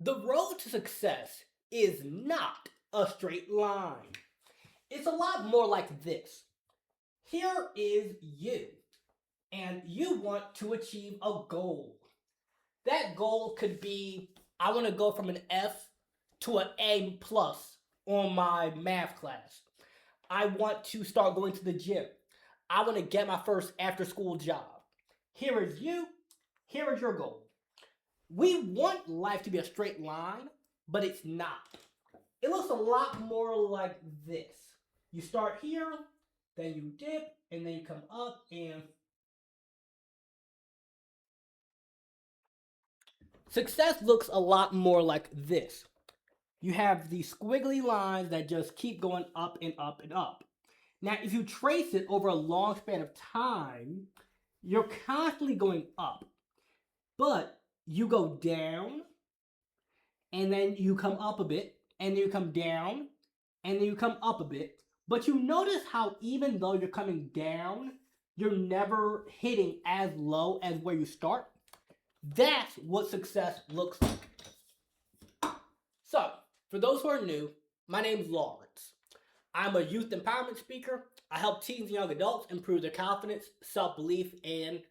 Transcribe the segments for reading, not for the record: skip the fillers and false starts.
The road to success is not a straight line. It's a lot more like this. Here is you, and you want to achieve a goal. That goal could be I want to go from an F to an A plus on my math class. I want to start going to the gym. I want to get my first after school job. Here is you. Here is your goal. We want life to be a straight line, but it's not. It looks a lot more like this. You start here, then you dip, and then you come up, and success looks a lot more like this. You have these squiggly lines that just keep going up and up and up. Now, if you trace it over a long span of time, you're constantly going up, but you go down, and then you come up a bit, and then you come down, and then you come up a bit. But you notice how even though you're coming down, you're never hitting as low as where you start. That's what success looks like. So, for those who are new, my name is Lawrence. I'm a youth empowerment speaker. I help teens and young adults improve their confidence, self-belief, and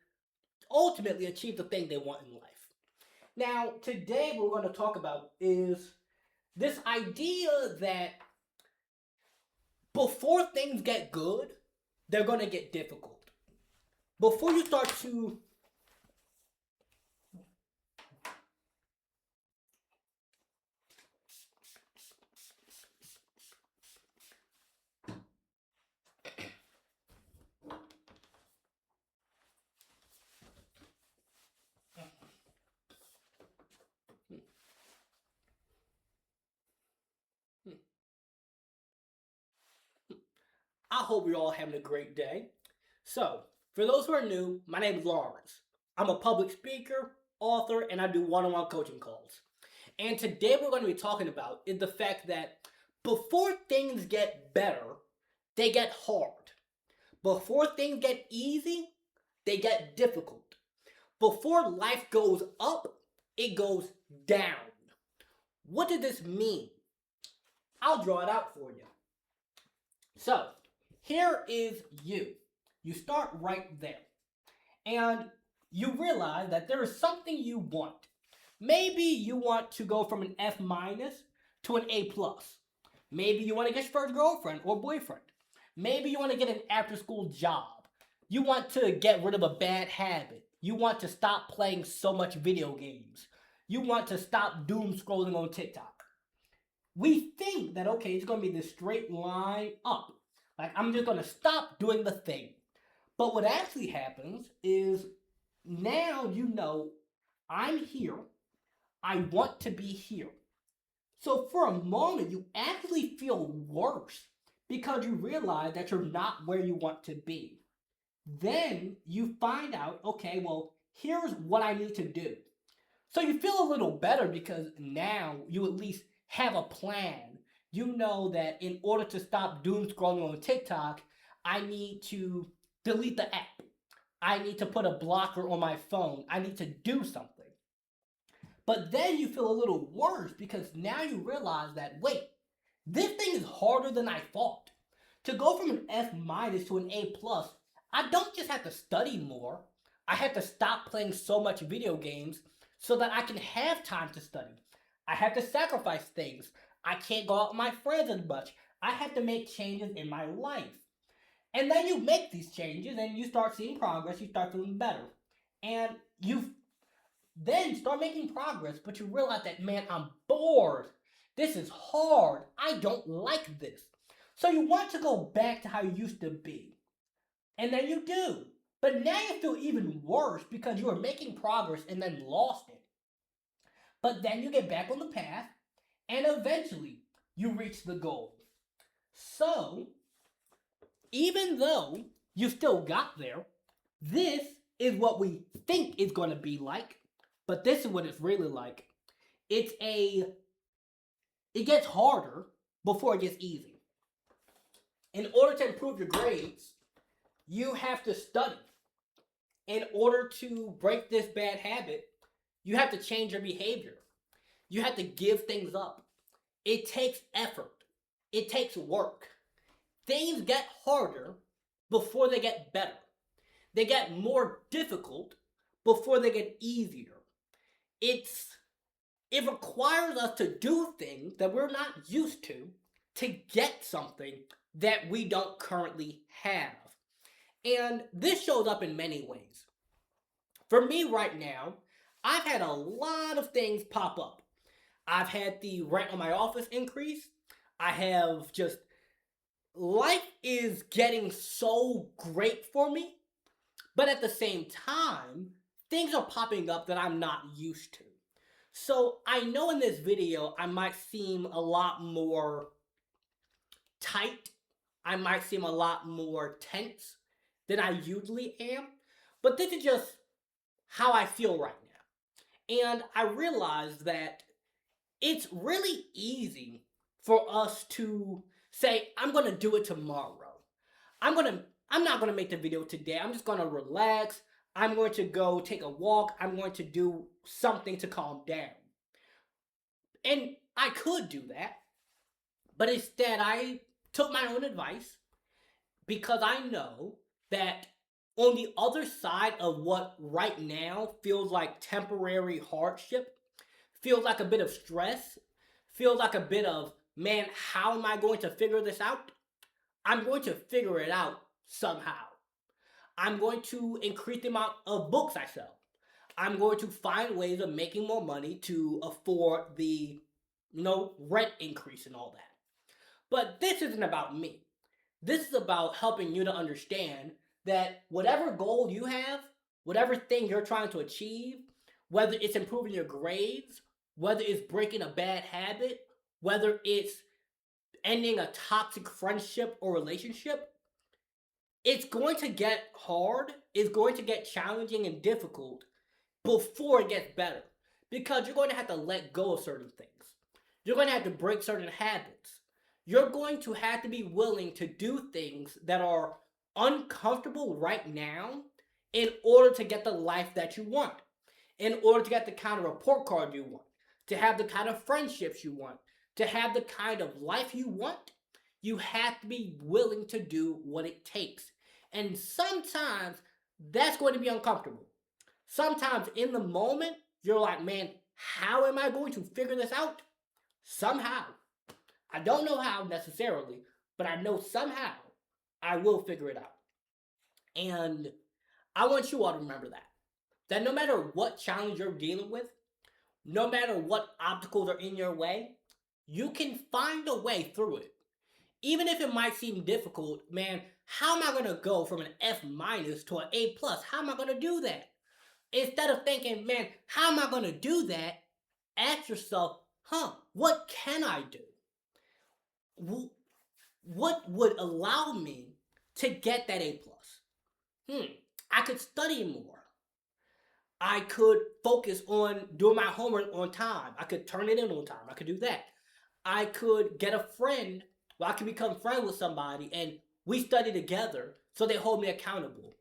ultimately achieve the thing they want in life. Now, today what we're going to talk about is this idea that before things get good, they're going to get difficult. Before you start to I hope you're all having a great day. So, for those who are new, my name is Lawrence. I'm a public speaker, author, and I do one-on-one coaching calls. And today what we're going to be talking about is the fact that before things get better, they get hard. Before things get easy, they get difficult. Before life goes up, it goes down. What does this mean? I'll draw it out for you. So, here is you. You start right there. And you realize that there is something you want. Maybe you want to go from an F minus to an A plus. Maybe you want to get your first girlfriend or boyfriend. Maybe you want to get an after school job. You want to get rid of a bad habit. You want to stop playing so much video games. You want to stop doom scrolling on TikTok. We think that, okay, it's going to be this straight line up. Like, I'm just going to stop doing the thing. But what actually happens is now you know I'm here. I want to be here. So for a moment, you actually feel worse because you realize that you're not where you want to be. Then you find out, okay, well, here's what I need to do. So you feel a little better because now you at least have a plan. You know that in order to stop doom scrolling on TikTok, I need to delete the app. I need to put a blocker on my phone. I need to do something. But then you feel a little worse because now you realize that, wait, this thing is harder than I thought. To go from an F minus to an A plus, I don't just have to study more. I have to stop playing so much video games so that I can have time to study. I have to sacrifice things. I can't go out with my friends as much. I have to make changes in my life. And then you make these changes and you start seeing progress, you start feeling better. And you then start making progress, but you realize that, man, I'm bored. This is hard. I don't like this. So you want to go back to how you used to be. And then you do. But now you feel even worse because you were making progress and then lost it. But then you get back on the path and eventually you reach the goal. So, even though you still got there, this is what we think it's going to be like, but this is what it's really like. It gets harder before it gets easy. In order to improve your grades, you have to study. In order to break this bad habit, you have to change your behavior. You have to give things up. It takes effort. It takes work. Things get harder before they get better. They get more difficult before they get easier. It requires us to do things that we're not used to get something that we don't currently have. And this shows up in many ways. For me right now, I've had a lot of things pop up. I've had the rent on my office increase. I have just, life is getting so great for me, but at the same time, things are popping up that I'm not used to. So I know in this video, I might seem a lot more tight. I might seem a lot more tense than I usually am. But this is just how I feel right now. And I realize that it's really easy for us to say, I'm going to do it tomorrow. I'm not going to make the video today. I'm just going to relax. I'm going to go take a walk. I'm going to do something to calm down. And I could do that. But instead, I took my own advice because I know that on the other side of what right now feels like temporary hardship, feels like a bit of stress, feels like a bit of, man, how am I going to figure this out? I'm going to figure it out somehow. I'm going to increase the amount of books I sell. I'm going to find ways of making more money to afford the, rent increase and all that. But this isn't about me. This is about helping you to understand that whatever goal you have, whatever thing you're trying to achieve, whether it's improving your grades, whether it's breaking a bad habit, whether it's ending a toxic friendship or relationship, it's going to get hard, it's going to get challenging and difficult before it gets better. Because you're going to have to let go of certain things. You're going to have to break certain habits. You're going to have to be willing to do things that are uncomfortable right now in order to get the life that you want, in order to get the kind of report card you want, to have the kind of friendships you want, to have the kind of life you want. You have to be willing to do what it takes. And sometimes that's going to be uncomfortable. Sometimes in the moment, you're like, man, how am I going to figure this out? Somehow. I don't know how necessarily, but I know somehow I will figure it out. And I want you all to remember that. That no matter what challenge you're dealing with, no matter what obstacles are in your way, you can find a way through it. Even if it might seem difficult, man, how am I going to go from an F minus to an A plus? How am I going to do that? Instead of thinking, man, how am I going to do that? Ask yourself, what can I do? What would allow me to get that A plus? I could study more. I could focus on doing my homework on time. I could turn it in on time. I could do that. I could get a friend where I could become friends with somebody and we study together so they hold me accountable.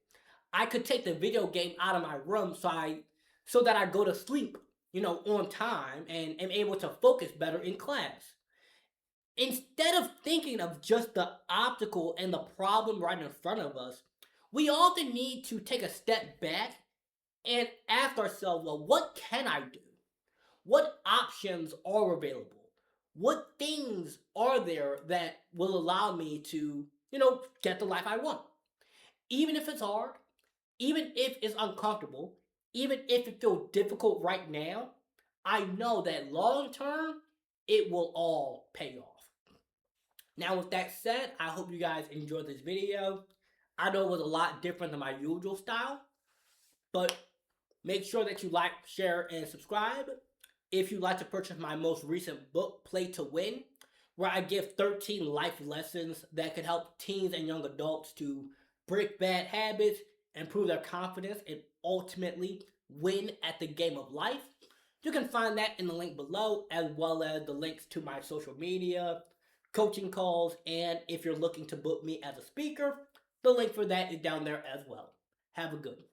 I could take the video game out of my room so that I go to sleep, on time and am able to focus better in class. Instead of thinking of just the obstacle and the problem right in front of us, we often need to take a step back and ask ourselves, well, what can I do? What options are available? What things are there that will allow me to, get the life I want? Even if it's hard, even if it's uncomfortable, even if it feels difficult right now, I know that long term, it will all pay off. Now, with that said, I hope you guys enjoyed this video. I know it was a lot different than my usual style, but make sure that you like, share, and subscribe. If you'd like to purchase my most recent book, Play to Win, where I give 13 life lessons that can help teens and young adults to break bad habits, improve their confidence, and ultimately win at the game of life, you can find that in the link below, as well as the links to my social media, coaching calls, and if you're looking to book me as a speaker, the link for that is down there as well. Have a good one.